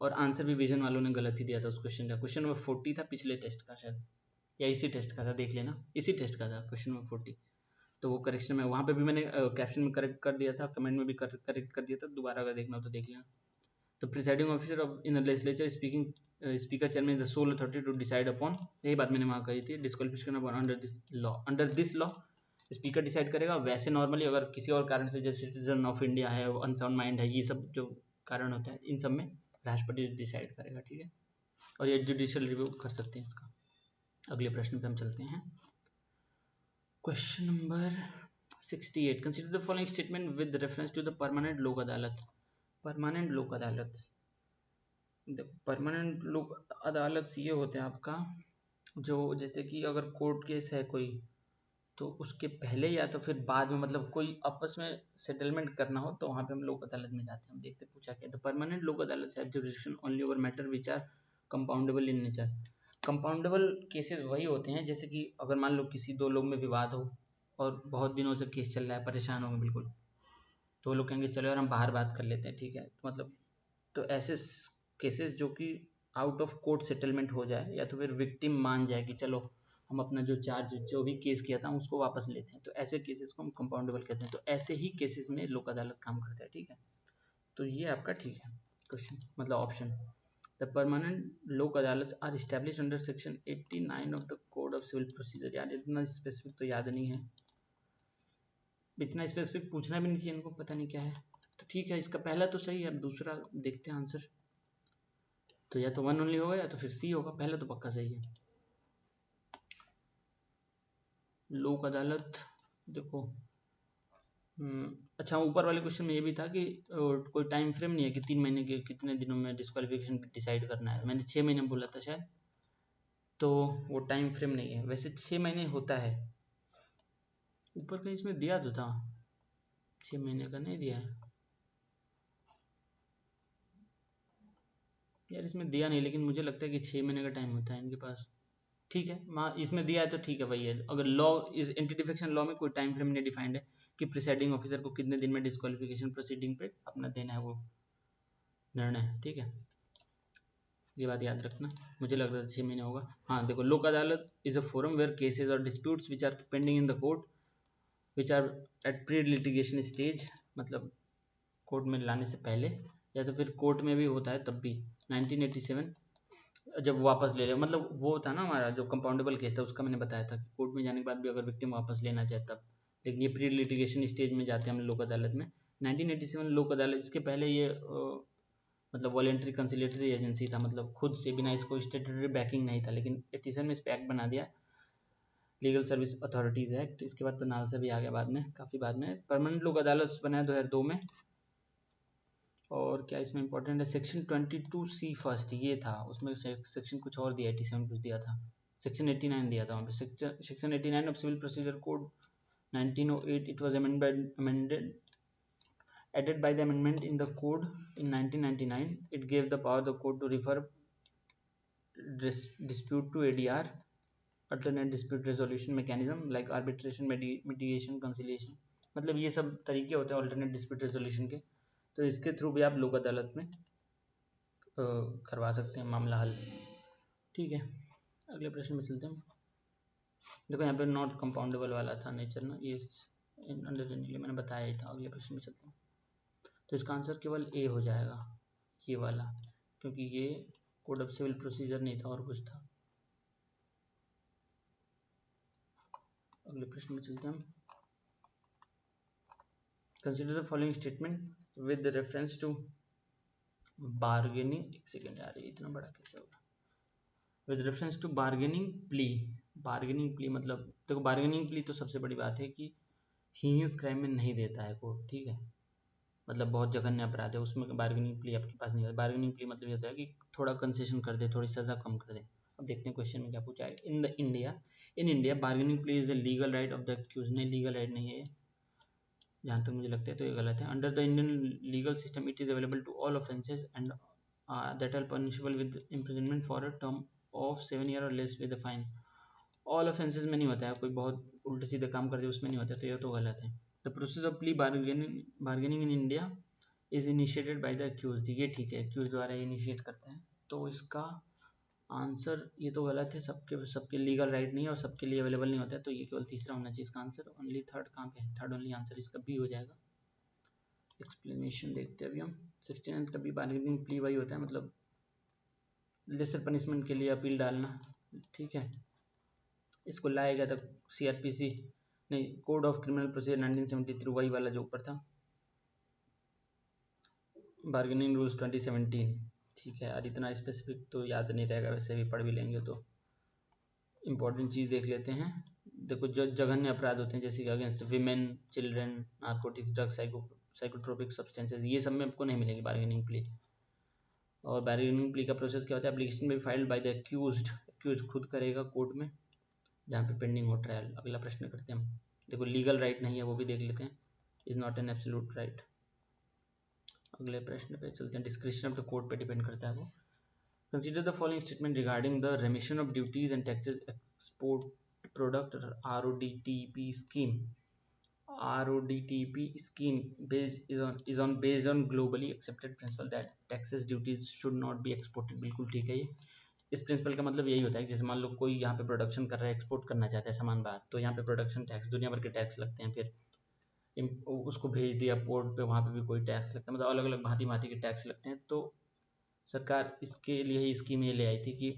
और आंसर भी विजन वालों ने गलत ही दिया था उस क्वेश्चन का। क्वेश्चन नंबर 40 था पिछले टेस्ट का शायद, या इसी टेस्ट का था, देख लेना, इसी टेस्ट का था क्वेश्चन नंबर 40। तो वो करेक्शन में वहाँ पे भी मैंने कैप्शन में करेक्ट कर दिया था, कमेंट में भी करेक्ट कर दिया था, दोबारा अगर देखना हो तो देख लेना। तो presiding officer of in the legislature speaker chairman the sole authority to decide upon, यही बात मैंने वहाँ कही थी, disqualification upon under this law speaker decide करेगा। वैसे नॉर्मली अगर किसी और कारण से, जैसे सिटीजन ऑफ इंडिया है, अनसाउंड माइंड है, ये सब जो कारण होता है, इन सब में राष्ट्रपति डिसाइड करेगा, ठीक है। और ये जुडिशियल रिव्यू कर सकते हैं इसका। अगले प्रश्न पे हम चलते हैं। Question number 68। Consider the following statement with reference to the permanent Lok Adalat. Permanent Lok Adalat, permanent Lok अदालत ये होते हैं आपका, जो जैसे कि अगर कोर्ट केस है कोई, तो उसके पहले या तो फिर बाद में, मतलब कोई आपस में सेटलमेंट करना हो, तो वहाँ पे हम लोक अदालत में जाते हैं। हम देखते पूछा क्या, तो permanent Lok Adalat have jurisdiction only over matter which are compoundable in nature. Compoundable cases वही होते हैं, जैसे कि अगर मान लो किसी दो लोग में विवाद हो और बहुत दिनों से केस चल रहा है, परेशान होंगे बिल्कुल, तो वो लोग कहेंगे चलो यार हम बाहर बात कर लेते हैं, ठीक है। मतलब तो ऐसे केसेस जो कि आउट ऑफ कोर्ट सेटलमेंट हो जाए, या तो फिर विक्टिम मान जाए कि चलो हम अपना जो चार्ज जो भी केस किया था उसको वापस लेते हैं, तो ऐसे केसेस को हम कंपाउंडेबल कहते हैं। तो ऐसे ही केसेस में लोक अदालत काम करता है, ठीक है। तो ये आपका ठीक है क्वेश्चन, मतलब option. The permanent Lok Adalat are establish under section 89 of the code of civil procedure. यार इतना स्पेसिफिक तो याद नहीं है, इतना स्पेसिफिक पूछना भी नहीं चाहिए इनको, पता नहीं क्या है। तो ठीक है, इसका पहला तो सही है, अब दूसरा देखते हैं आंसर। तो या तो 1 ओनली होगा या तो फिर सी होगा, पहला तो पक्का सही है। लोक अदालत देखो, अच्छा ऊपर वाले क्वेश्चन में ये भी था कि कोई टाइम फ्रेम नहीं है कि 3 महीने के कितने दिनों में डिस्क्वालिफिकेशन डिसाइड करना है, मैंने 6 महीने बोला था शायद, तो वो टाइम फ्रेम नहीं है, वैसे 6 महीने होता है। ऊपर कहीं इसमें दिया तो था, 6 महीने का नहीं दिया है यार, इसमें दिया नहीं, लेकिन मुझे लगता है कि 6 महीने का टाइम होता है इनके पास। ठीक है, माँ इसमें दिया है तो ठीक है भाई है। अगर लॉ इस एंटी डिफेक्शन लॉ में कोई टाइम फ्रेम नहीं डिफाइंड है कि प्रिसाइडिंग ऑफिसर को कितने दिन में डिस्क्वालिफिकेशन प्रोसीडिंग पे अपना देना है वो निर्णय, ठीक है, ये बात याद रखना। मुझे लग रहा था 6 महीने होगा। हाँ देखो, Lok Adalat is a forum where cases और disputes which are pending in the court which are at pre litigation stage, मतलब कोर्ट में लाने से पहले, या तो फिर कोर्ट में भी होता है तब भी। 1987 जब वापस ले ले, मतलब वो था ना हमारा जो कंपाउंडेबल केस था, उसका मैंने बताया था कि कोर्ट में जाने के बाद भी अगर विक्टिम वापस लेना चाहे तब, लेकिन ये प्री लिटिगेशन स्टेज में जाते हैं हम लोक अदालत में। 1987 लोक अदालत, इसके पहले ये मतलब वॉलेंट्री कंसिलेटरी एजेंसी था, मतलब खुद से बिना इसको स्टेटरी बैकिंग नहीं था, लेकिन 87 में इस पर एक्ट बना दिया, लीगल सर्विस अथॉरिटीज़ एक्ट। इसके बाद तो नालसा भी आ गया बाद में, काफ़ी बाद में। परमानेंट लोक अदालत बनाया 2002 में। और क्या इसमें इंपॉर्टेंट है, सेक्शन 22C फर्स्ट ये था, उसमें सेक्शन कुछ और दिया, 87 कुछ दिया था, सेक्शन 89 दिया था वहाँ पे। Section 89 of civil procedure code 1908, it was amended added by the amendment in the code in 1999. It gave the power the court to refer dispute to ADR, alternate dispute resolution mechanism, like arbitration, mediation, conciliation, मतलब ये सब तरीके होते हैं alternate dispute resolution के, तो इसके through भी आप लोक अदालत में करवा सकते हैं मामला हल। ठीक है, अगले प्रश्न में चलते हैं। देखो यहाँ पे नॉट कंपाउंडेबल वाला था नेचर ना, ये अंडरस्टैंडिंगली मैंने बताया ही था। अगले प्रश्न में चलते हैं, तो इसका आंसर केवल ए हो जाएगा, ये वाला, क्योंकि ये कोड ऑफ सिविल प्रोसीजर नहीं था और कुछ था। अगले प्रश्न में चलते हैं हम। Consider the following statement with reference to bargaining, एक सेकेंड यार ये इतना बड़ा कैसे होगा, with reference to bargaining plea. Bargaining plea मतलब देखो, बार्गेनिंग प्ली तो सबसे बड़ी बात है कि हीनियस क्राइम में नहीं देता है कोर्ट, ठीक है, मतलब बहुत जघन्य अपराध है उसमें बार्गेनिंग प्ली आपके पास नहीं है। बार्गेनिंग प्ली मतलब ये होता है कि थोड़ा कंसेशन कर दे, थोड़ी सज़ा कम कर दे। अब देखते हैं क्वेश्चन में क्या पूछा है। In India bargaining plea is a legal right of the accused, नहीं लीगल राइट नहीं है, जहाँ तक मुझे लगता है तो ये गलत है। Under the Indian legal system it is available to all offences and that are punishable with imprisonment for a term of 7 year or less with a fine. All offences में नहीं होता है, कोई बहुत उल्टे सीधे काम कर दे उसमें नहीं होता है, तो ये तो गलत है। The process of plea bargaining in India is initiated by the accused, ये ठीक है, एक्यूज द्वारा इनिशिएट करते हैं, तो इसका आंसर ये तो गलत है। सबके सबके लीगल राइट नहीं है और सबके लिए अवेलेबल नहीं होता है, तो ये केवल तीसरा होना चाहिए इसका आंसर। ओनली थर्ड कहाँ पे है, थर्ड ओनली आंसर इसका बी हो जाएगा। एक्सप्लेनेशन देखते हैं अभी हम। 69 का भी बार्गेनिंग प्ली वही होता है, मतलब लेसर पनिशमेंट के लिए अपील डालना, ठीक है। इसको लाया गया था CRPC नहीं, कोड ऑफ क्रिमिनल प्रोसीजर 1973, वही वाला जो ऊपर था, बार्गेनिंग रूल्स 2017, ठीक है यार, इतना स्पेसिफिक तो याद नहीं रहेगा, वैसे भी पढ़ भी लेंगे तो। इम्पोर्टेंट चीज़ देख लेते हैं। देखो, जो जघन्य अपराध होते हैं जैसे कि against women, children, narcotics, drugs, psychotropic substances, ये सब में आपको नहीं मिलेगी बार्गेनिंग प्ली। और बार्गेनिंग प्ली का प्रोसेस क्या होता है, एप्लीकेशन में फाइल्ड बाय द एक्यूज खुद करेगा कोर्ट में जहाँ पे पेंडिंग हो ट्रायल। अगला प्रश्न करते हैं हम। देखो, लीगल राइट नहीं है वो भी देख लेते हैं, is not an absolute right. अगले प्रश्न पे चलते हैं, डिस्क्रिप्शन ऑफ द कोर्ट पे डिपेंड करता है वो। Consider the following statement regarding the रेमिशन of duties and taxes export product RODTEP scheme. RODTEP scheme is on based on globally accepted principle that taxes duties should not be exported। बिल्कुल ठीक है ये। इस principal का मतलब यही होता है कि जैसे मान लो कोई यहाँ पे प्रोडक्शन कर रहा है, एक्सपोर्ट करना चाहता है सामान बाहर, तो यहाँ पे प्रोडक्शन टैक्स, दुनिया भर के टैक्स लगते हैं, फिर उसको भेज दिया पोर्ट पे, वहाँ पे भी कोई टैक्स लगता है, मतलब अलग अलग भांति भांति के टैक्स लगते हैं। तो सरकार इसके लिए ही स्कीम ये ले आई थी कि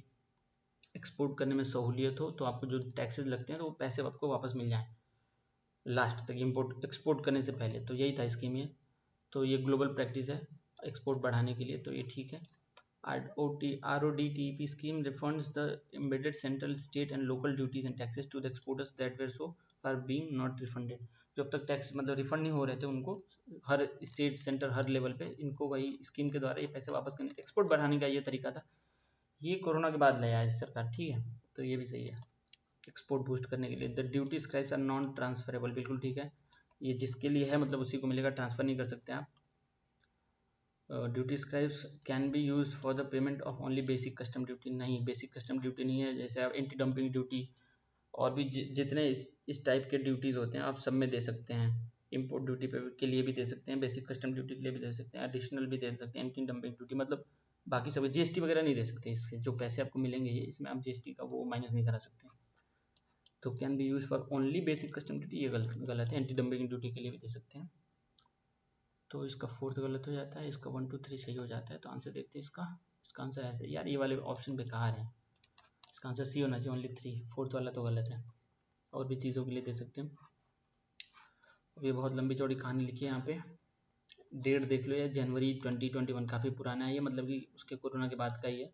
एक्सपोर्ट करने में सहूलियत हो, तो आपको जो टैक्सेस लगते हैं तो वो पैसे आपको वापस मिल जाएँ लास्ट तक, इम्पोर्ट एक्सपोर्ट करने से पहले। तो यही था स्कीम ये, तो ये ग्लोबल प्रैक्टिस है एक्सपोर्ट बढ़ाने के लिए, तो ये ठीक है। RODTEP scheme refunds the embedded central, state and local duties and taxes to the exporters that were so are being not refunded. जब तक टैक्स मतलब रिफंड नहीं हो रहे थे उनको, हर स्टेट सेंटर हर लेवल पे इनको वही स्कीम के द्वारा ये पैसे वापस करने, एक्सपोर्ट बढ़ाने का ये तरीका था। ये कोरोना के बाद लाया है सरकार, ठीक है, तो ये भी सही है एक्सपोर्ट बूस्ट करने के लिए। The duty scrips are non transferable, बिल्कुल ठीक है, ये जिसके लिए है मतलब उसी को मिलेगा, ट्रांसफर नहीं कर सकते आप। Duty scribes can be use for the payment of only basic custom duty, नहीं बेसिक कस्टम ड्यूटी नहीं है, जैसे आप एंटी डंपिंग ड्यूटी और भी जितने इस टाइप के ड्यूटीज़ होते हैं आप सब में दे सकते हैं। इम्पोर्ट ड्यूटी पे के लिए भी दे सकते हैं, बेसिक कस्टम ड्यूटी के लिए भी दे सकते हैं, एडिशनल भी दे सकते हैं, एंटी डंपिंग ड्यूटी मतलब बाकी सब, जीएसटी वगैरह नहीं दे सकते, इससे जो पैसे आपको मिलेंगे ये इसमें आप जीएसटी का वो माइनस नहीं करा सकते। तो can be use for only basic custom duty, ये गलत है, एंटी डंपिंग ड्यूटी के लिए भी दे सकते हैं। तो इसका फोर्थ गलत हो जाता है, इसका 1 2 3 सही हो जाता है। तो आंसर देखते हैं इसका आंसर ऐसे, यार ये वाले ऑप्शन बेकार है, इसका आंसर सी होना चाहिए, ओनली 3, फोर्थ वाला तो गलत है। और भी चीज़ों के लिए दे सकते हैं। ये बहुत लंबी चौड़ी कहानी लिखी है यहाँ पे, डेट देख लो, या जनवरी 2021, काफ़ी पुराना है ये, मतलब कि उसके कोरोना के बाद का ही है।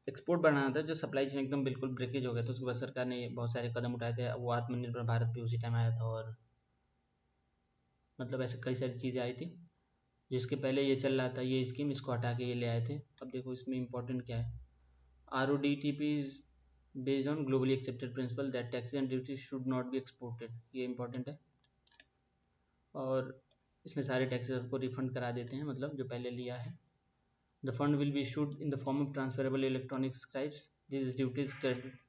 एक्सपोर्ट बढ़ाना था, जो सप्लाई चेन एकदम बिल्कुल ब्रेकेज हो गया, तो उसके बाद सरकार ने बहुत सारे कदम उठाए थे, वो आत्मनिर्भर भारत भी उसी टाइम आया था, और मतलब ऐसे कई सारी चीज़ें आई थी। जिसके पहले ये चल रहा था ये स्कीम, इसको हटा के ये ले आए थे। अब देखो इसमें इंपॉर्टेंट क्या है, RODTP based on globally accepted principal that taxes and duty should not be exported, ये इंपॉर्टेंट है। और इसमें सारे टैक्सेस को रिफंड करा देते हैं, मतलब जो पहले लिया है। The fund will be issued in the form of transferable electronic scrips, this duties credit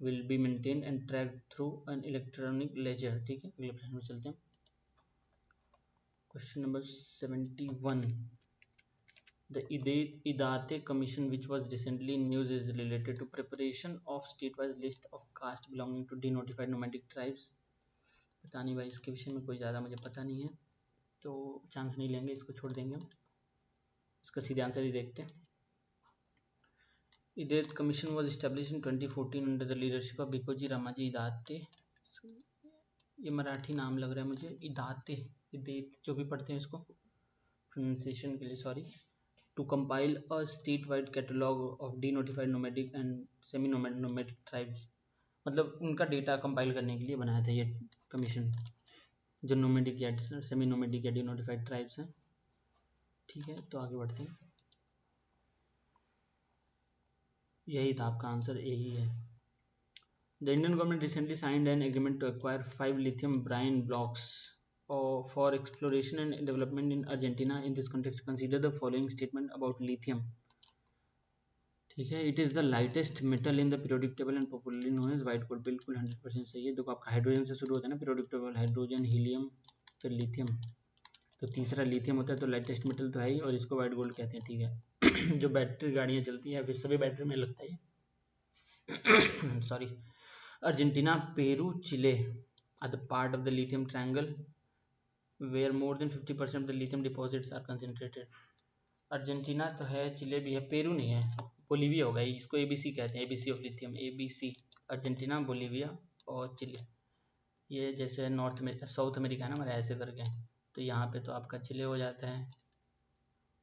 will be maintained and tracked through an electronic ledger, ठीक है। अगले प्रश्न में चलते हैं, question number 71। The IDATE Commission, which was recently in news, is related to preparation of state-wise list of caste belonging to denotified nomadic tribes। पता नहीं भाई, इसके विषय में कोई ज़्यादा मुझे पता नहीं है, तो चांस नहीं लेंगे, इसको छोड़ देंगे हम। इसका सीधे आंसर ही देखते हैं। IDATE Commission was established in 2014 under the leadership of Bikoji Ramaji IDATE। ये मराठी नाम लग रहा है मुझे, IDATE जो भी पढ़ते हैं इसको, प्रोनाउंसिएशन के लिए sorry. To compile a state-wide catalog of denotified nomadic and semi-nomadic tribes, मतलब उनका डेटा कंपाइल करने के लिए बनाया था ये कमीशन, जो नोमेडिक या सेमी नोमेडिक या डिनोटिफाइड ट्राइब्स हैं, ठीक है। तो आगे बढ़ते हैं, यही था आपका आंसर, यही है। The Indian government recently signed an agreement to acquire 5 lithium brine blocks for exploration and development in Argentina. In this context, consider the following statement about lithium, ठीक है। It is the lightest metal in the periodic table and popularly known as white gold, बिल्कुल 100% सही है। देखो आपका hydrogen से शुरू होता है ना पीरियोडिक टेबल, हाइड्रोजन, हीलियम, फिर लिथियम, तो तीसरा लिथियम होता है, तो लाइटेस्ट मेटल तो है ही, और इसको व्हाइट गोल्ड कहते हैं, ठीक है। जो बैटरी गाड़ियाँ चलती हैं, फिर सभी बैटरी में लगता है sorry. Argentina, Peru, Chile are the part of the lithium triangle where more than 50% of the lithium deposits are concentrated. Argentina तो है, चिले भी है, पेरू नहीं है, बोलीविया होगा, इसको ABC कहते हैं, ABC of lithium, ABC। Argentina, Bolivia और चिले, ये जैसे साउथ अमेरिका है ना हमारे, ऐसे करके, तो यहाँ पे तो आपका चिले हो जाता है,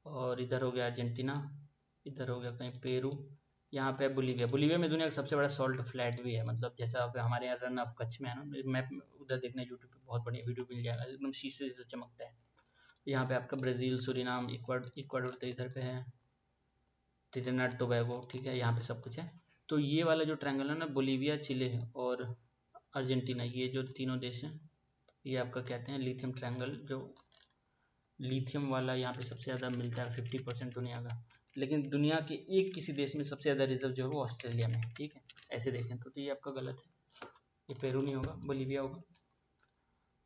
और इधर हो गया अर्जेंटीना, इधर हो गया कहीं पेरू, यहाँ पे बोलीविया। बोलीविया में दुनिया का सबसे बड़ा सॉल्ट फ्लैट भी है, मतलब जैसा हमारे यहाँ रन ऑफ कच्छ में है ना, मैप उधर देखना यूट्यूब पे बहुत बढ़िया वीडियो मिल जाएगा, एकदम शीशे जैसे चमकता है। यहाँ पे आपका ब्राज़ील, सूरीनाम, इक्वाडोर तो इधर पे है, ट्रिनिडाद टोबैगो, ठीक है, यहाँ पे सब कुछ है। तो ये वाला जो ट्रायंगल है ना, बोलीविया, चिले और अर्जेंटीना, ये जो तीनों देश हैं, ये आपका कहते हैं लिथियम ट्रायंगल। जो लिथियम वाला यहाँ पे सबसे ज़्यादा मिलता है, 50% दुनिया का, लेकिन दुनिया के एक किसी देश में सबसे ज़्यादा रिजर्व जो है वो ऑस्ट्रेलिया में है, ठीक है। ऐसे देखें तो ये आपका गलत है, ये पेरू नहीं होगा, बोलीविया होगा।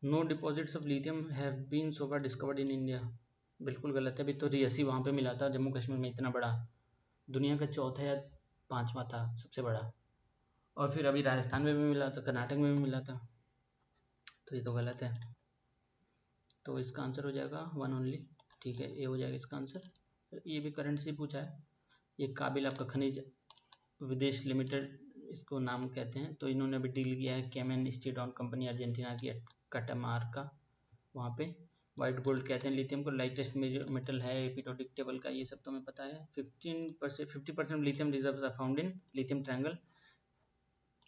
No deposits of lithium have been so far discovered in India, बिल्कुल गलत है। अभी तो रियासी वहाँ पे मिला था, जम्मू कश्मीर में, इतना बड़ा, दुनिया का चौथा या पांचवा था सबसे बड़ा, और फिर अभी राजस्थान में भी मिला था, कर्नाटक में भी मिला था, तो ये तो गलत है। तो इसका आंसर हो जाएगा 1 ओनली, ठीक है, ये हो जाएगा इसका आंसर। ये भी करंट से पूछा है। ये काबिल आपका खनिज विदेश लिमिटेड, इसको नाम कहते हैं, तो इन्होंने अभी डील किया है केमन स्टील ऑन कंपनी अर्जेंटीना की कटामार्का, वहाँ पे वाइट गोल्ड कहते हैं लिथियम को, लाइटेस्ट मेटल है पीरियोडिक टेबल का, ये सब तो हमें पता है। 50% lithium reserves are found in lithium triangle,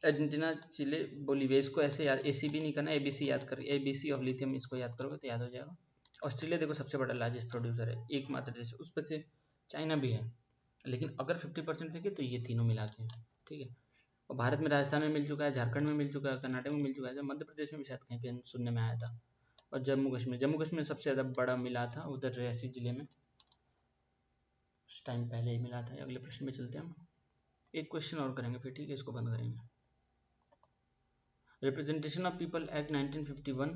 Argentina, Chile, Bolivia, इसको ऐसे याद, ACB नहीं करना, ABC याद कर, ABC ऑफ लिथियम इसको याद करोगे तो याद हो जाएगा। ऑस्ट्रेलिया देखो सबसे बड़ा लार्जेस्ट प्रोड्यूसर है, एकमात्र देश, उस पर से चाइना भी है, लेकिन अगर 50% देखे तो ये तीनों मिला के हैं, ठीक है। और भारत में राजस्थान में मिल चुका है, झारखंड में मिल चुका है, कर्नाटक में मिल चुका है, मध्य प्रदेश में भी शायद कहीं पे सुनने में आया था। और जम्मू कश्मीर सबसे ज़्यादा बड़ा मिला था उधर रियासी जिले में, उस टाइम पहले ही मिला था। अगले प्रश्न में चलते हैं हम, एक क्वेश्चन और करेंगे फिर, ठीक है, इसको बंद करेंगे। Representation of people act 1951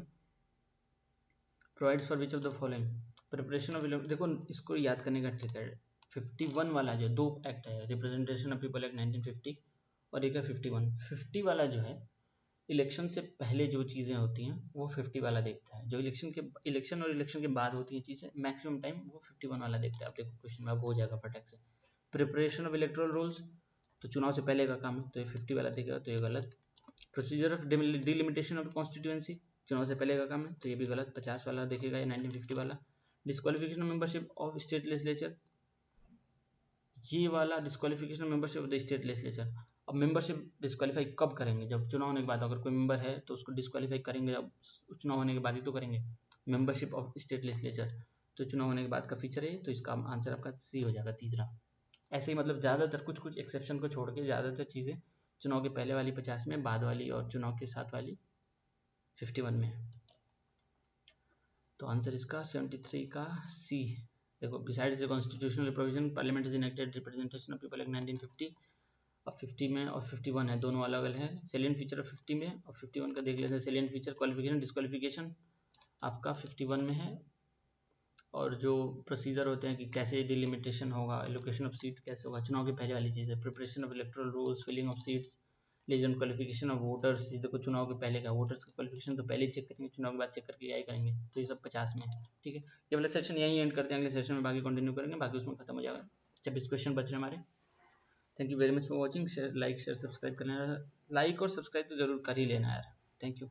provides for which of the following. Preparation of, देखो इसको याद करने का ट्रिक है, 51 वाला जो दो एक्ट है, रिप्रेजेंटेशन ऑफ पीपल एक्ट 1950 और एक है 51। 50 वाला जो है इलेक्शन से पहले जो चीज़ें होती हैं वो 50 वाला देखता है, जो इलेक्शन और इलेक्शन के बाद होती हैं चीज़ें मैक्सिमम टाइम वो 51 वाला देखता है। अब देखो क्वेश्चन में अब हो जाएगा फटाक से। प्रिपरेशन ऑफ इलेक्टोरल रोल्स, तो चुनाव से पहले का काम है, तो ये 50 वाला देखेगा, तो ये गलत। Procedure of delimitation of constituency, चुनाव से पहले का काम है, तो ये भी गलत, 50 वाला देखेगा या 1950 वाला। Disqualification of membership of state legislature, ये वाला disqualification of membership of the state legislature. अब मेंबरशिप डिस्क्वालीफाई कब करेंगे, जब चुनाव होने के बाद, अगर कोई मेंबर है तो उसको डिस्क्वालीफाई करेंगे जब चुनाव होने के बाद ही तो करेंगे। मेंबरशिप ऑफ स्टेट लेजिस्लेचर तो चुनाव होने के बाद का फीचर है, तो इसका आंसर आपका सी हो जाएगा, तीसरा। ऐसे ही मतलब ज़्यादातर कुछ कुछ एक्सेप्शन को छोड़ के ज़्यादातर चीज़ें चुनाव के पहले वाली 50 में, बाद वाली और चुनाव के साथ वाली 51 में है। तो आंसर इसका 73 का सी। देखो, besides the constitutional provision parliament is enacted representation of people act 1950 और 50 में और 51 है, दोनों अलग अलग है। सेलियंट फीचर ऑफ 50 में और 51 का देख लेते हैं। सेलियंट फीचर क्वालिफिकेशन डिस्क्वालिफिकेशन आपका 51 में है, और जो प्रोसीजर होते हैं कि कैसे डिलिमिटेशन होगा, एलोकेशन ऑफ सीट कैसे होगा, चुनाव की पहले वाली चीज़ है। Preparation of electoral rules, filling of seats, legion qualification of voters, ये देखो चुनाव के पहले का वोटर्स का क्वालिफिकेशन तो पहले ही चेक करेंगे, चुनाव के बाद चेक करके यही करेंगे, तो ये सब 50 में है, ठीक है। ये वाला सेक्शन यहीं एंड करते हैं, अगले सेक्शन में बाकी कंटिन्यू करेंगे, बाकी उसमें खत्म हो जाएगा। 26 क्वेश्चन बच रहे हमारे। Thank you very much for watching. Share, like share subscribe करना, लाइक और सब्सक्राइब तो जरूर कर ही लेना यार। Thank you.